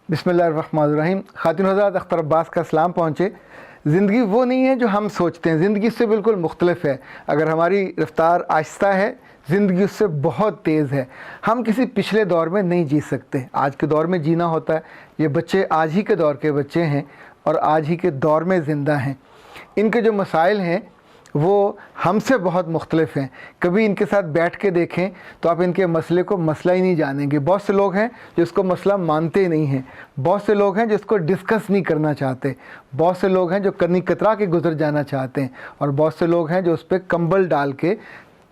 बिस्मिल्लाहिर्रहमानिर्रहीम। खातिन हज़रात, अख्तर अब्बास का सलाम पहुँचे। ज़िंदगी वो नहीं है जो हम सोचते हैं, ज़िंदगी उससे बिल्कुल मुख्तलिफ है। अगर हमारी रफ़्तार आहिस्ता है, ज़िंदगी उससे बहुत तेज़ है। हम किसी पिछले दौर में नहीं जी सकते, आज के दौर में जीना होता है। ये बच्चे आज ही के दौर के बच्चे हैं और आज ही के दौर में ज़िंदा हैं। इनके जो मसाइल हैं वो हमसे बहुत मुख्तलिफ हैं। कभी इनके साथ बैठ के देखें तो आप इनके मसले को मसला ही नहीं जानेंगे। बहुत से लोग हैं जो इसको मसला मानते ही नहीं हैं, बहुत से लोग हैं जो इसको डिस्कस नहीं करना चाहते, बहुत से लोग हैं जो कनी कतरा के गुजर जाना चाहते हैं, और बहुत से लोग हैं जो उस पर कंबल डाल के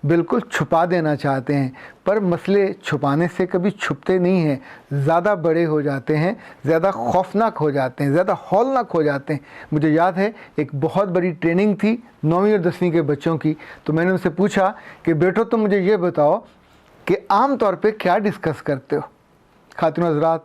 बिल्कुल छुपा देना चाहते हैं। पर मसले छुपाने से कभी छुपते नहीं हैं, ज़्यादा बड़े हो जाते हैं, ज़्यादा खौफनाक हो जाते हैं, ज़्यादा हौलनाक हो जाते हैं। मुझे याद है एक बहुत बड़ी ट्रेनिंग थी 9वीं और 10वीं के बच्चों की, तो मैंने उनसे पूछा कि बेटो तुम मुझे ये बताओ कि आम तौर पे क्या डिस्कस करते हो। खातिन हज़रात,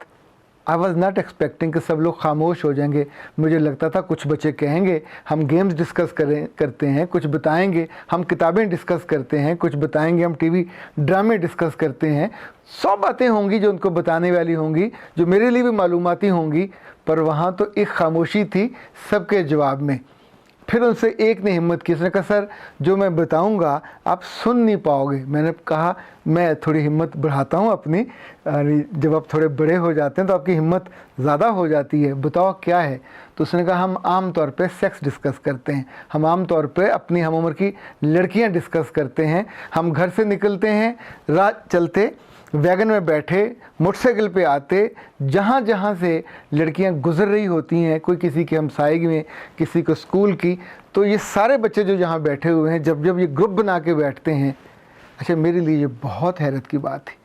आई वॉज़ नॉट एक्सपेक्टिंग कि सब लोग खामोश हो जाएंगे। मुझे लगता था कुछ बच्चे कहेंगे हम गेम्स डिस्कस करते हैं, कुछ बताएंगे हम किताबें डिस्कस करते हैं, कुछ बताएंगे हम टीवी ड्रामे डिस्कस करते हैं। 100 बातें होंगी जो उनको बताने वाली होंगी, जो मेरे लिए भी मालूमाती होंगी। पर वहाँ तो एक खामोशी थी सबके जवाब में। फिर उनसे एक ने हिम्मत की, उसने कहा सर जो मैं बताऊंगा आप सुन नहीं पाओगे। मैंने कहा मैं थोड़ी हिम्मत बढ़ाता हूँ अपनी, जब आप थोड़े बड़े हो जाते हैं तो आपकी हिम्मत ज़्यादा हो जाती है, बताओ क्या है। तो उसने कहा हम आम तौर पे सेक्स डिस्कस करते हैं, हम आम तौर पे अपनी हम उम्र की लड़कियाँ डिस्कस करते हैं। हम घर से निकलते हैं, रात चलते वैगन में बैठे, मोटरसाइकिल पे आते, जहाँ जहाँ से लड़कियाँ गुजर रही होती हैं, कोई किसी के हमसायगी में, किसी को स्कूल की, तो ये सारे बच्चे जो यहाँ बैठे हुए हैं जब जब ये ग्रुप बना के बैठते हैं, अच्छा मेरे लिए ये बहुत हैरत की बात है।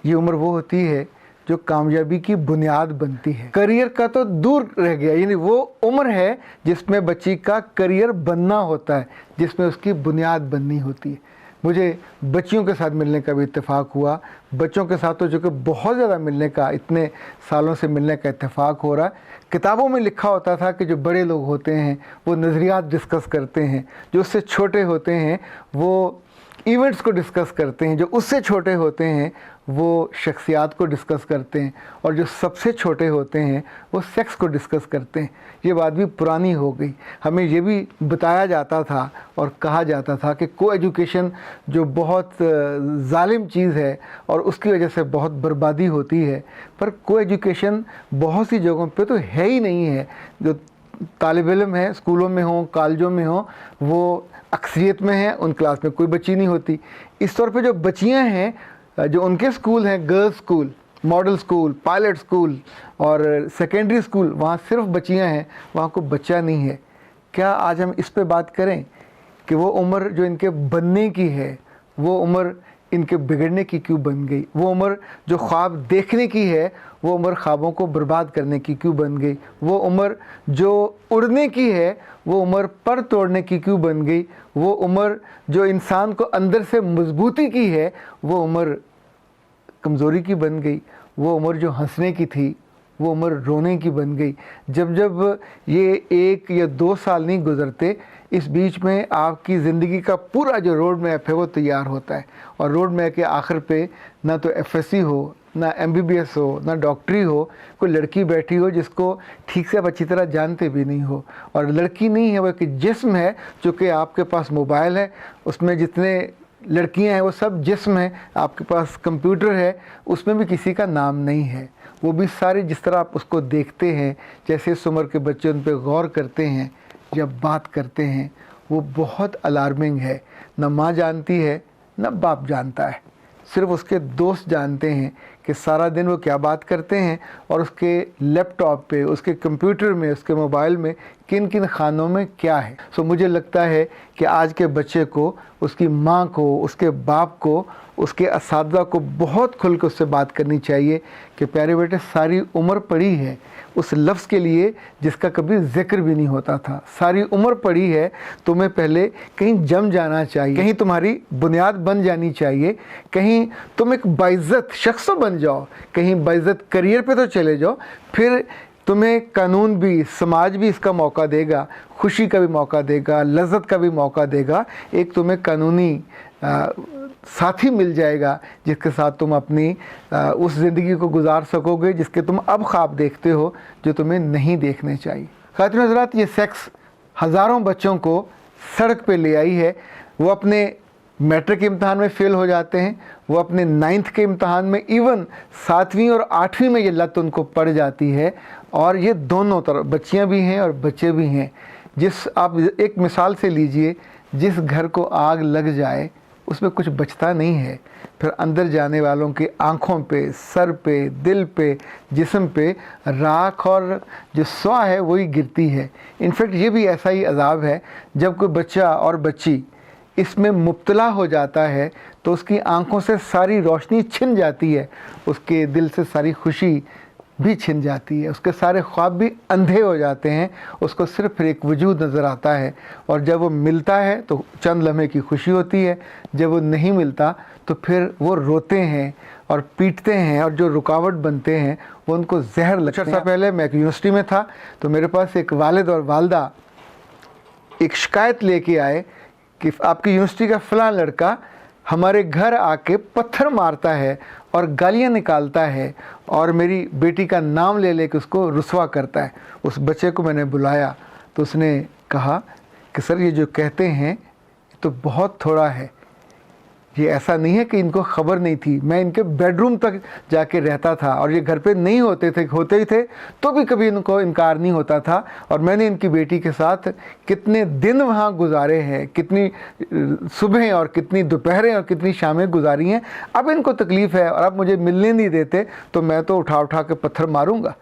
ये उम्र वो होती है जो कामयाबी की बुनियाद बनती है। करियर का तो दूर रह गया, यानी वो उम्र है जिसमें बच्ची का करियर बनना होता है, जिसमें उसकी बुनियाद बननी होती है। मुझे बच्चियों के साथ मिलने का भी इत्तेफाक हुआ, बच्चों के साथ तो जो कि बहुत ज़्यादा मिलने का, इतने सालों से मिलने का इत्तेफाक हो रहा है। किताबों में लिखा होता था कि जो बड़े लोग होते हैं वो नज़रियात डिस्कस करते हैं, जो उससे छोटे होते हैं वो इवेंट्स को डिस्कस करते हैं, जो उससे छोटे होते हैं वो शख्सियात को डिस्कस करते हैं, और जो सबसे छोटे होते हैं वो सेक्स को डिस्कस करते हैं। ये बात भी पुरानी हो गई। हमें ये भी बताया जाता था और कहा जाता था कि को एजुकेशन जो बहुत जालिम चीज़ है और उसकी वजह से बहुत बर्बादी होती है, पर को एजुकेशन बहुत सी जगहों पे तो है ही नहीं है। जो तालिब इल्म हैं, स्कूलों में हों, कॉलेजों में हों, वो अक्सरियत में हैं, उन क्लास में कोई बच्ची नहीं होती। इस तौर पे जो बच्चियां हैं, जो उनके स्कूल हैं, girls school, model school, pilot school और सेकेंडरी स्कूल, वहाँ सिर्फ बच्चियां हैं, वहाँ कोई बच्चा नहीं है। क्या आज हम इस पे बात करें कि वो उम्र जो इनके बनने की है, वो उम्र इनके बिगड़ने की क्यों बन गई? वो उम्र जो ख्वाब देखने की है, वो उम्र ख्वाबों को बर्बाद करने की क्यों बन गई? वो उम्र जो उड़ने की है, वो उम्र पर तोड़ने की क्यों बन गई? वो उम्र जो इंसान को अंदर से मजबूती की है, वो उम्र कमज़ोरी की बन गई? वो उम्र जो हंसने की थी, वो उम्र रोने की बन गई? जब जब ये 1 या 2 साल नहीं गुजरते, इस बीच में आपकी ज़िंदगी का पूरा जो रोड मैप है वो तैयार होता है, और रोड मैप के आखिर पे ना तो FSC हो, ना MBBS हो, ना डॉक्टरी हो, कोई लड़की बैठी हो जिसको ठीक से आप अच्छी तरह जानते भी नहीं हो। और लड़की नहीं है, वो एक जिस्म है। चूँकि आपके पास मोबाइल है, उसमें जितने लड़कियां हैं वो सब जिस्म है। आपके पास कंप्यूटर है, उसमें भी किसी का नाम नहीं है। वो भी सारे जिस तरह आप उसको देखते हैं, जैसे इस उम्र के बच्चे उन पर गौर करते हैं, जब बात करते हैं, वो बहुत अलार्मिंग है। न माँ जानती है, न बाप जानता है, सिर्फ उसके दोस्त जानते हैं कि सारा दिन वो क्या बात करते हैं, और उसके लैपटॉप पे, उसके कंप्यूटर में, उसके मोबाइल में किन किन खानों में क्या है। सो मुझे लगता है कि आज के बच्चे को, उसकी माँ को, उसके बाप को, उसके असातिज़ा को बहुत खुल के उससे बात करनी चाहिए कि प्यारे बेटे सारी उम्र पड़ी है उस लफ्ज़ के लिए जिसका कभी जिक्र भी नहीं होता था। सारी उम्र पड़ी है, तुम्हें पहले कहीं जम जाना चाहिए, कहीं तुम्हारी बुनियाद बन जानी चाहिए, कहीं तुम एक बाइज़्ज़त शख्स बन जाओ, कहीं बाइज़्ज़त करियर पे तो चले जाओ। फिर तुम्हें कानून भी, समाज भी इसका मौका देगा, खुशी का भी मौका देगा, लज़्ज़त का भी मौका देगा। एक तुम्हें कानूनी साथी मिल जाएगा जिसके साथ तुम अपनी उस ज़िंदगी को गुजार सकोगे जिसके तुम अब ख्वाब देखते हो, जो तुम्हें नहीं देखने चाहिए। ख़ातिन हज़रात, ये सेक्स हज़ारों बच्चों को सड़क पे ले आई है। वो अपने मैट्रिक के इम्तहान में फ़ेल हो जाते हैं, वो अपने 9th के इम्तहान में, इवन 7वीं और 8वीं में ये लत उनको पड़ जाती है। और ये दोनों तरफ बच्चियाँ भी हैं और बच्चे भी हैं। आप एक मिसाल से लीजिए, जिस घर को आग लग जाए उसमें कुछ बचता नहीं है, फिर अंदर जाने वालों की आँखों पे, सर पे, दिल पे, जिस्म पे राख और जो स्वाह है वही गिरती है। इनफैक्ट ये भी ऐसा ही अज़ाब है, जब कोई बच्चा और बच्ची इसमें मुब्तला हो जाता है तो उसकी आँखों से सारी रोशनी छिन जाती है, उसके दिल से सारी खुशी भी छिन जाती है, उसके सारे ख्वाब भी अंधे हो जाते हैं, उसको सिर्फ एक वजूद नज़र आता है। और जब वो मिलता है तो चंद लम्हे की खुशी होती है, जब वो नहीं मिलता तो फिर वो रोते हैं और पीटते हैं, और जो रुकावट बनते हैं वो उनको जहर लगता है। कुछ अर्सा पहले मैं एक यूनिवर्सिटी में था तो मेरे पास एक वालिद और वालदा एक शिकायत लेके आए कि आपकी यूनिवर्सिटी का फ़लाँ लड़का हमारे घर आके पत्थर मारता है और गालियाँ निकालता है और मेरी बेटी का नाम ले लेके उसको रुस्वा करता है। उस बच्चे को मैंने बुलाया तो उसने कहा कि सर, ये जो कहते हैं तो बहुत थोड़ा है, ये ऐसा नहीं है कि इनको ख़बर नहीं थी। मैं इनके बेडरूम तक जाके रहता था और ये घर पे नहीं होते ही थे तो भी कभी इनको इनकार नहीं होता था। और मैंने इनकी बेटी के साथ कितने दिन वहाँ गुजारे हैं, कितनी सुबह और कितनी दोपहरें और कितनी शामें गुजारी हैं। अब इनको तकलीफ़ है और अब मुझे मिलने नहीं देते तो मैं तो उठा उठा के पत्थर मारूँगा।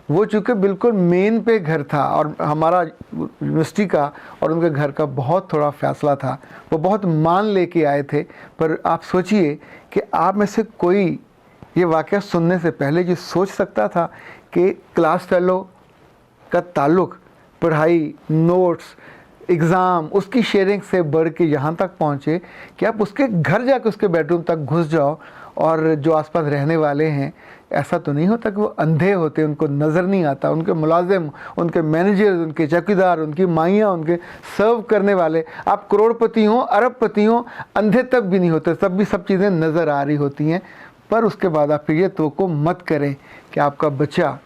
वो चूँकि बिल्कुल मेन पे घर था और हमारा यूनिवर्सिटी का और उनके घर का बहुत थोड़ा फ़ासला था, वो बहुत मान लेके आए थे। पर आप सोचिए कि आप में से कोई ये वाक़या सुनने से पहले ये सोच सकता था कि क्लास फेलो का ताल्लुक़ पढ़ाई, नोट्स, एग्ज़ाम, उसकी शेयरिंग से बढ़ के यहाँ तक पहुँचे कि आप उसके घर जाके उसके बेडरूम तक घुस जाओ और जो आसपास रहने वाले हैं, ऐसा तो नहीं होता कि वो अंधे होते, उनको नज़र नहीं आता, उनके मुलाजिम, उनके मैनेजर, उनके चौकीदार, उनकी माइयाँ, उनके सर्व करने वाले, आप करोड़पति हों, अरबपति हों, अंधे तब भी नहीं होते, तब भी सब चीज़ें नज़र आ रही होती हैं। पर उसके बाद आप फिर ये तो मत करें कि आपका बच्चा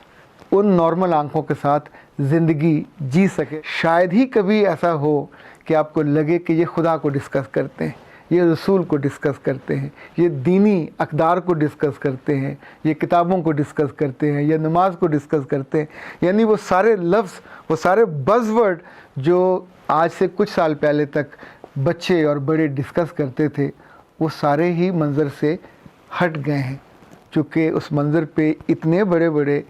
उन नॉर्मल आंखों के साथ ज़िंदगी जी सके। शायद ही कभी ऐसा हो कि आपको लगे कि ये खुदा को डिस्कस करते हैं, ये रसूल को डिस्कस करते हैं, ये दीनी अक़दार को डिस्कस करते हैं, ये किताबों को डिस्कस करते हैं, या नमाज को डिस्कस करते हैं। यानी वो सारे लफ्ज़, वो सारे बज़वर्ड जो आज से कुछ साल पहले तक बच्चे और बड़े डिस्कस करते थे, वो सारे ही मंज़र से हट गए हैं। चूँकि उस मंज़र पे इतने बड़े बड़े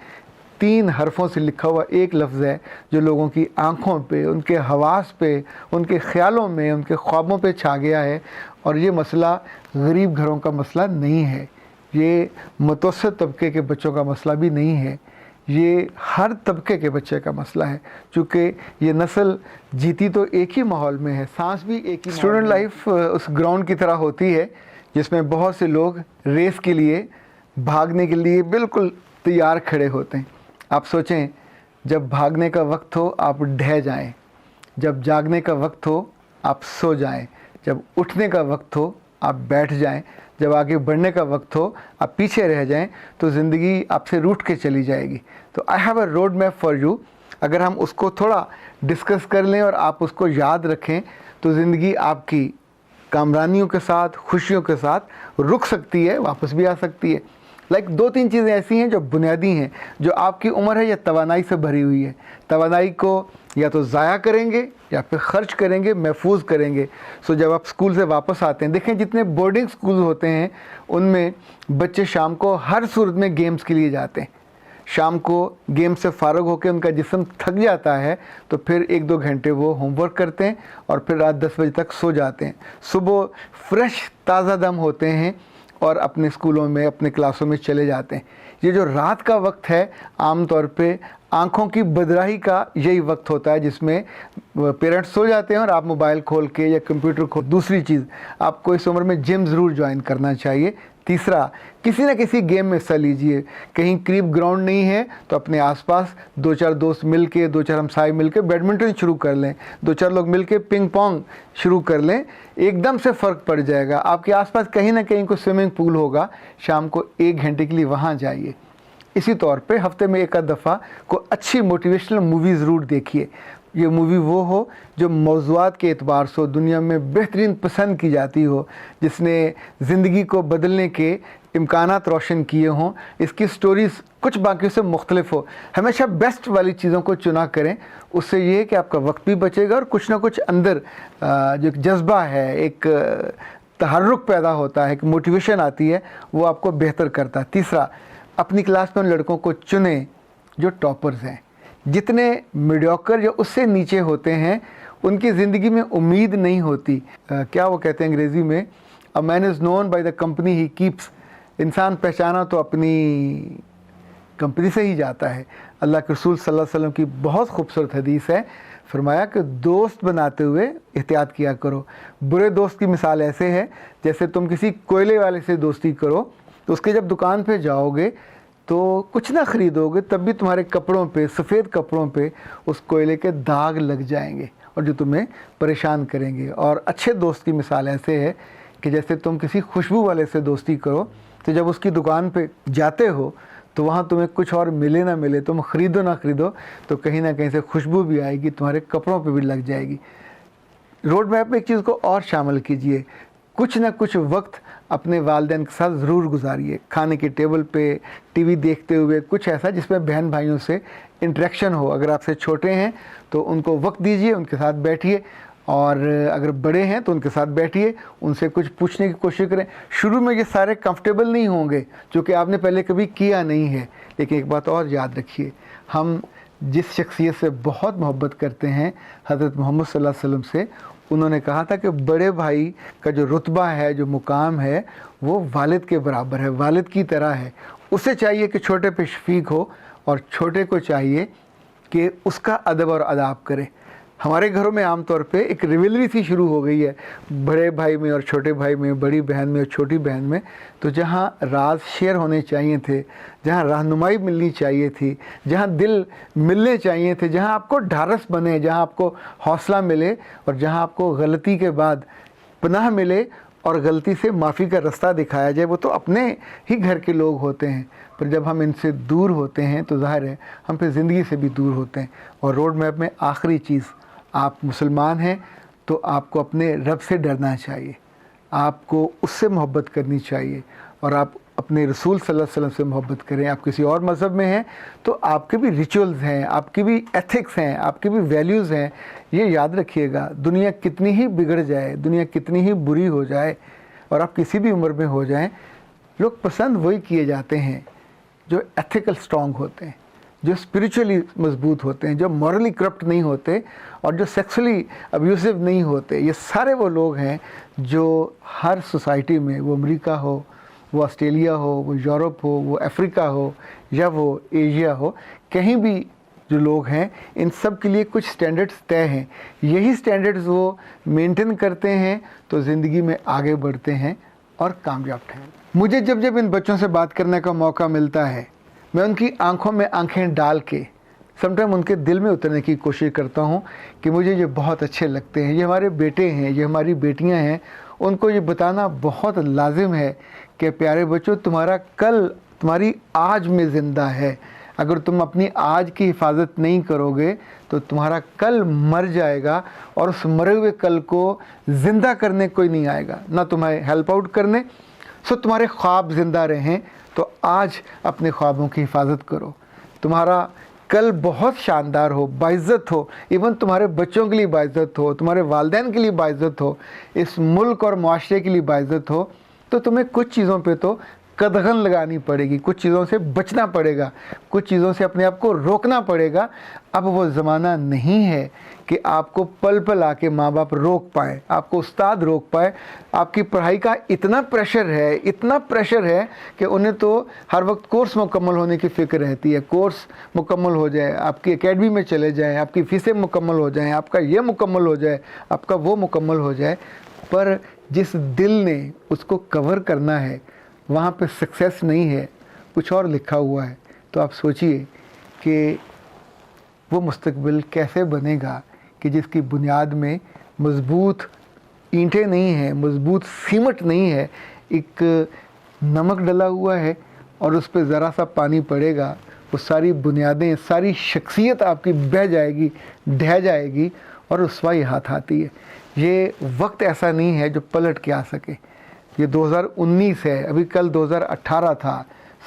3 हरफों से लिखा हुआ एक लफ्ज़ है जो लोगों की आँखों पे, उनके हवास पे, उनके ख़्यालों में, उनके ख्वाबों पे छा गया है। और ये मसला गरीब घरों का मसला नहीं है, ये मुतवस्सित तबके के बच्चों का मसला भी नहीं है, ये हर तबके के बच्चे का मसला है। चूँकि ये नस्ल जीती तो एक ही माहौल में है, सांस भी एक ही। स्टूडेंट लाइफ उस ग्राउंड की तरह होती है जिसमें बहुत से लोग रेस के लिए, भागने के लिए बिल्कुल तैयार खड़े होते हैं। आप सोचें, जब भागने का वक्त हो आप ढह जाएं, जब जागने का वक्त हो आप सो जाएं, जब उठने का वक्त हो आप बैठ जाएं, जब आगे बढ़ने का वक्त हो आप पीछे रह जाएं, तो ज़िंदगी आपसे रूठ के चली जाएगी। तो I have a road map for you. अगर हम उसको थोड़ा डिस्कस कर लें और आप उसको याद रखें तो ज़िंदगी आपकी कामरानियों के साथ, खुशियों के साथ रुक सकती है, वापस भी आ सकती है। लाइक 2-3 चीज़ें ऐसी हैं जो बुनियादी हैं, जो आपकी उम्र है या तवानाई से भरी हुई है। तवानाई को या तो ज़ाया करेंगे या फिर ख़र्च करेंगे, महफूज करेंगे। सो जब आप स्कूल से वापस आते हैं, देखें जितने बोर्डिंग स्कूल होते हैं उनमें बच्चे शाम को हर सूरत में गेम्स के लिए जाते हैं। शाम को गेम से फ़ारग होकर उनका जिस्म थक जाता है तो फिर 1-2 घंटे वो होमवर्क करते हैं और फिर रात 10 बजे तक सो जाते हैं। सुबह फ्रेश ताज़ा दम होते हैं और अपने स्कूलों में, अपने क्लासों में चले जाते हैं। ये जो रात का वक्त है, आम तौर पे आँखों की बदराही का यही वक्त होता है जिसमें पेरेंट्स सो जाते हैं और आप मोबाइल खोल के या कंप्यूटर खोल। दूसरी चीज़, आपको इस उम्र में जिम ज़रूर ज्वाइन करना चाहिए तीसरा, किसी न किसी गेम में हिस्सा लीजिए। कहीं करीब ग्राउंड नहीं है तो अपने आसपास 2-4 दोस्त मिल के, 2-4 हमसाए मिल के बैडमिंटन शुरू कर लें, 2-4 लोग मिल के पिंग पोंग शुरू कर लें। एकदम से फ़र्क पड़ जाएगा। आपके आसपास कहीं ना कहीं कोई स्विमिंग पूल होगा, शाम को 1 घंटे के लिए वहाँ जाइए। इसी तौर पे हफ्ते में एक आध दफ़ा कोई अच्छी मोटिवेशनल मूवी ज़रूर देखिए। ये मूवी वो हो जो मौज़ूआत के एतबार से दुनिया में बेहतरीन पसंद की जाती हो, जिसने ज़िंदगी को बदलने के इम्कानात रोशन किए हों। इसकी स्टोरीज़ कुछ बाकियों से मुख्तलिफ हो। हमेशा बेस्ट वाली चीज़ों को चुना करें, उससे ये है कि आपका वक्त भी बचेगा और कुछ ना कुछ अंदर जो एक जज्बा है, एक तहर्रुक पैदा होता है, एक मोटिवेशन आती है, वो आपको बेहतर करता है। तीसरा, अपनी क्लास में उन लड़कों को चुनें जो टॉपर्स हैं। जितने मीडियोकर या उससे नीचे होते हैं उनकी ज़िंदगी में उम्मीद नहीं होती। क्या वो कहते हैं अंग्रेज़ी में, a man is known by the company he keeps. इंसान पहचाना तो अपनी कंपनी से ही जाता है। अल्लाह के रसूल सल्लल्लाहु अलैहि वसल्लम की बहुत खूबसूरत हदीस है, फरमाया कि दोस्त बनाते हुए एहतियात किया करो। बुरे दोस्त की मिसाल ऐसे है जैसे तुम किसी कोयले वाले से दोस्ती करो तो उसके जब दुकान पे जाओगे तो कुछ ना ख़रीदोगे, तब भी तुम्हारे कपड़ों पे, सफ़ेद कपड़ों पे उस कोयले के दाग लग जाएंगे और जो तुम्हें परेशान करेंगे। और अच्छे दोस्त की मिसाल ऐसे है कि जैसे तुम किसी खुशबू वाले से दोस्ती करो तो जब उसकी दुकान पे जाते हो तो वहाँ तुम्हें कुछ और मिले ना मिले, तुम ख़रीदो ना ख़रीदो, तो कहीं ना कहीं से खुशबू भी आएगी, तुम्हारे कपड़ों पे भी लग जाएगी। रोड मैप में एक चीज़ को और शामिल कीजिए, कुछ ना कुछ वक्त अपने वालिदैन के साथ ज़रूर गुजारिए। खाने की टेबल पे, टीवी देखते हुए, कुछ ऐसा जिसमें बहन भाइयों से इंटरेक्शन हो। अगर आपसे छोटे हैं तो उनको वक्त दीजिए, उनके साथ बैठिए, और अगर बड़े हैं तो उनके साथ बैठिए, उनसे कुछ पूछने की कोशिश करें। शुरू में ये सारे कंफर्टेबल नहीं होंगे जो कि आपने पहले कभी किया नहीं है, लेकिन एक बात और याद रखिए, हम जिस शख्सियत से बहुत मोहब्बत करते हैं, हज़रत मोहम्मद सल्लल्लाहु अलैहि वसल्लम से, उन्होंने कहा था कि बड़े भाई का जो रुतबा है, जो मुकाम है, वो वालिद के बराबर है, वालिद की तरह है। उसे चाहिए कि छोटे पे शफीक हो और छोटे को चाहिए कि उसका अदब और अदाब करे। हमारे घरों में आमतौर पे एक रिवलरी सी शुरू हो गई है, बड़े भाई में और छोटे भाई में, बड़ी बहन में और छोटी बहन में। तो जहाँ राज शेयर होने चाहिए थे, जहाँ रहनुमाई मिलनी चाहिए थी, जहाँ दिल मिलने चाहिए थे, जहाँ आपको ढारस बने, जहाँ आपको हौसला मिले और जहाँ आपको गलती के बाद पनाह मिले और गलती से माफ़ी का रास्ता दिखाया जाए, वो तो अपने ही घर के लोग होते हैं। पर जब हम इनसे दूर होते हैं तो ज़ाहिर है हम फिर ज़िंदगी से भी दूर होते हैं। और रोड मैप में आखिरी चीज़, आप मुसलमान हैं तो आपको अपने रब से डरना चाहिए, आपको उससे मोहब्बत करनी चाहिए, और आप अपने रसूल सल्लल्लाहु अलैहि वसल्लम से मोहब्बत करें। आप किसी और मज़हब में हैं तो आपके भी रिचुअल्स हैं, आपकी भी एथिक्स हैं, आपकी भी वैल्यूज़ हैं। ये याद रखिएगा, दुनिया कितनी ही बिगड़ जाए, दुनिया कितनी ही बुरी हो जाए, और आप किसी भी उम्र में हो जाएं, लोग पसंद वही किए जाते हैं जो एथिकल स्ट्रॉन्ग होते हैं, जो स्पिरिचुअली मजबूत होते हैं, जो मॉरली करप्ट नहीं होते और जो सेक्सुअली अब्यूसिव नहीं होते। ये सारे वो लोग हैं जो हर सोसाइटी में, वो अमेरिका हो, वो ऑस्ट्रेलिया हो, वो यूरोप हो, वो अफ्रीका हो या वो एशिया हो, कहीं भी जो लोग हैं, इन सब के लिए कुछ स्टैंडर्ड्स तय हैं। यही स्टैंडर्ड्स वो मेंटेन करते हैं तो ज़िंदगी में आगे बढ़ते हैं और कामयाब ठहरते। मुझे जब जब इन बच्चों से बात करने का मौका मिलता है, मैं उनकी आंखों में आंखें डाल के समटाइम उनके दिल में उतरने की कोशिश करता हूँ कि मुझे ये बहुत अच्छे लगते हैं, ये हमारे बेटे हैं, ये हमारी बेटियाँ हैं। उनको ये बताना बहुत लाजिम है कि प्यारे बच्चों, तुम्हारा कल तुम्हारी आज में ज़िंदा है। अगर तुम अपनी आज की हिफाजत नहीं करोगे तो तुम्हारा कल मर जाएगा, और उस मरे हुए कल को ज़िंदा करने कोई नहीं आएगा, ना तुम्हें हेल्प आउट करने। सो तुम्हारे ख्वाब ज़िंदा रहें तो आज अपने ख्वाबों की हिफाजत करो। तुम्हारा कल बहुत शानदार हो, बाइज़्ज़त हो, इवन तुम्हारे बच्चों के लिए बाइज़्ज़त हो, तुम्हारे वालिदैन के लिए बाइज़्ज़त हो, इस मुल्क और माशरे के लिए बाइज़्ज़त हो, तो तुम्हें कुछ चीज़ों पे तो कदगन लगानी पड़ेगी, कुछ चीज़ों से बचना पड़ेगा, कुछ चीज़ों से अपने आप को रोकना पड़ेगा। अब वो ज़माना नहीं है कि आपको पल पल आके माँ बाप रोक पाए, आपको उस्ताद रोक पाए। आपकी पढ़ाई का इतना प्रेशर है, इतना प्रेशर है कि उन्हें तो हर वक्त कोर्स मुकम्मल होने की फ़िक्र रहती है। कोर्स मुकम्मल हो जाए, आपकी एकेडमी में चले जाएँ, आपकी फ़ीसें मुकम्मल हो जाएँ, आपका ये मुकम्मल हो जाए, आपका वो मुकम्मल हो जाए। पर जिस दिल ने उसको कवर करना है, وہاں پہ سکسیس نہیں ہے، کچھ اور لکھا ہوا ہے، تو آپ سوچئے کہ وہ مستقبل کیسے بنے گا کہ جس کی بنیاد میں مضبوط اینٹیں نہیں ہیں، مضبوط سیمٹ نہیں ہے، ایک نمک ڈلا ہوا ہے اور اس پہ ذرا سا پانی پڑے گا، وہ ساری بنیادیں، ساری شخصیت آپ کی بہہ جائے گی، ڈھہ جائے گی اور رسوائی ہاتھ آتی ہے۔ یہ وقت ایسا نہیں ہے جو پلٹ کے آ سکے۔ یہ 2019 ہے، ابھی کل 2018 تھا،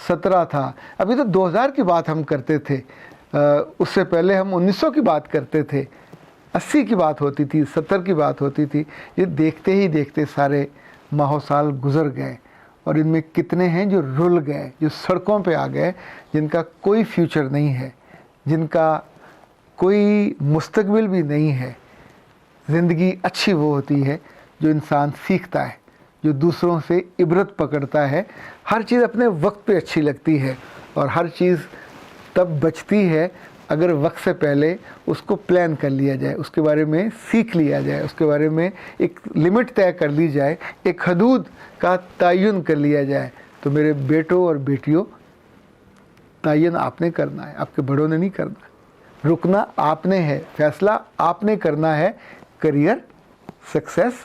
17 تھا، ابھی تو 2000 کی بات ہم کرتے تھے، اس سے پہلے ہم 1900 کی بات کرتے تھے، 80 کی بات ہوتی تھی، 70 کی بات ہوتی تھی۔ یہ دیکھتے ہی دیکھتے سارے ماہ و سال گزر گئے، اور ان میں کتنے ہیں جو رل گئے، جو سڑکوں پہ آ گئے، جن کا کوئی فیوچر نہیں ہے، جن کا کوئی مستقبل بھی نہیں ہے۔ زندگی اچھی وہ ہوتی ہے جو انسان سیکھتا ہے، جو دوسروں سے عبرت پکڑتا ہے۔ ہر چیز اپنے وقت پہ اچھی لگتی ہے، اور ہر چیز تب بچتی ہے اگر وقت سے پہلے اس کو پلان کر لیا جائے، اس کے بارے میں سیکھ لیا جائے، اس کے بارے میں ایک لمٹ طے کر لی جائے، ایک حدود کا تعین کر لیا جائے۔ تو میرے بیٹوں اور بیٹیوں، تعین آپ نے کرنا ہے، آپ کے بڑوں نے نہیں کرنا۔ رکنا آپ نے ہے، فیصلہ آپ نے کرنا ہے۔ کریئر، سکسیس،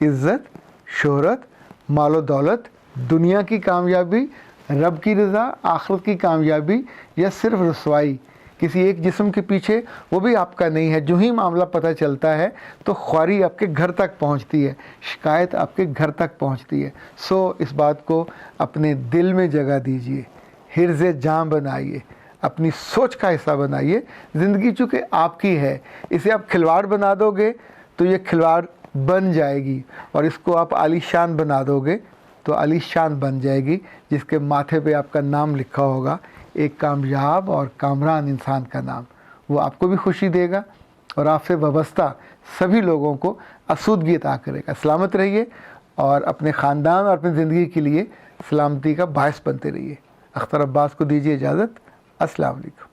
عزت، شہرت، مال و دولت، دنیا کی کامیابی، رب کی رضا، آخرت کی کامیابی، یا صرف رسوائی کسی ایک جسم کے پیچھے، وہ بھی آپ کا نہیں ہے۔ جو ہی معاملہ پتہ چلتا ہے تو خواری آپ کے گھر تک پہنچتی ہے، شکایت آپ کے گھر تک پہنچتی ہے۔ سو اس بات کو اپنے دل میں جگہ دیجئے، حرز جاں بنائیے، اپنی سوچ کا حصہ بنائیے۔ زندگی چونکہ آپ کی ہے، اسے آپ کھلواڑ بنا دو گے تو یہ کھلواڑ بن جائے گی، اور اس کو آپ عالی شان بنا دو گے تو عالی شان بن جائے گی، جس کے ماتھے پہ آپ کا نام لکھا ہوگا، ایک کامیاب اور کامران انسان کا نام۔ وہ آپ کو بھی خوشی دے گا اور آپ سے وابستہ سبھی لوگوں کو آسودگی عطا کرے گا۔ سلامت رہیے اور اپنے خاندان اور اپنی زندگی کے لیے سلامتی کا باعث بنتے رہیے۔ اختر عباس کو دیجیے اجازت۔ السلام علیکم۔